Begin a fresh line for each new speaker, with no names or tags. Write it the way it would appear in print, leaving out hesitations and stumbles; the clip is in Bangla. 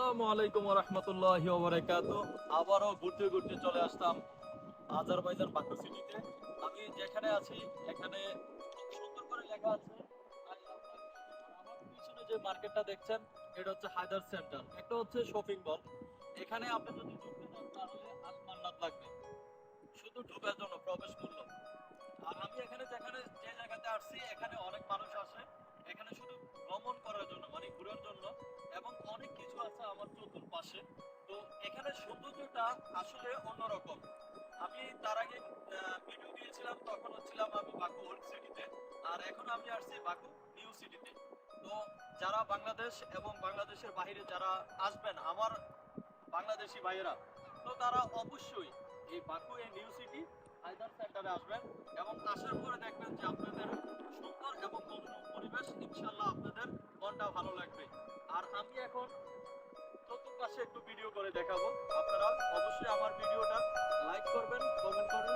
আসসালামু আলাইকুম ওয়া রাহমাতুল্লাহি ওয়া বারাকাতুহু। আবারও ঘুরতে ঘুরতে চলে আসলাম আজারবাইজান বাকু সিটিতে। আমি যেখানে আছি এখানে খুব সুন্দর করে লেখা আছে আই লাভ বাকু। আর আমার পিছনে যে মার্কেটটা দেখছেন এটা হচ্ছে হায়দার সেন্টার, একটা হচ্ছে শপিং মল। এখানে আপনি যদি ঢুকতে চান তাহলে আসমান্নাত লাগবে শুধু ঢোকার জন্য প্রবেশ মূল্য। আর আমি এখানে যেখানে যে জায়গাতে আসছি এখানে অনেক মানুষ আসে এখানে শুধু ভ্রমণ করার জন্য, মানে ঘোরার জন্য, এবং অনেক কিছু আছে আমার চতুর্পাশে। তো এখানে সৌন্দর্যটা আসলে অন্যরকম। আমি তার আগে ভিডিও দিয়েছিলাম, তখন হচ্ছিলাম আমি বাকু ওল্ড সিটিতে, আর এখন আমি আসছি বাকু নিউ সিটিতে। তো যারা বাংলাদেশ এবং বাংলাদেশের বাইরে যারা আসবেন আমার বাংলাদেশি ভাইয়েরা, তো তারা অবশ্যই এই বাকু এই নিউ সিটি হায়দার সেন্টারে আসবেন এবং আসার পরে দেখবেন যে আপনাদের সুন্দর এবং মনোরম পরিবেশ, ইনশাল্লাহ আপনাদের মনটা ভালো লাগবে। আর আমি এখন চতুর্পাশে একটু ভিডিও করে দেখাবো, আপনারা অবশ্যই আমার ভিডিওটা লাইক করবেন, কমেন্ট করবেন,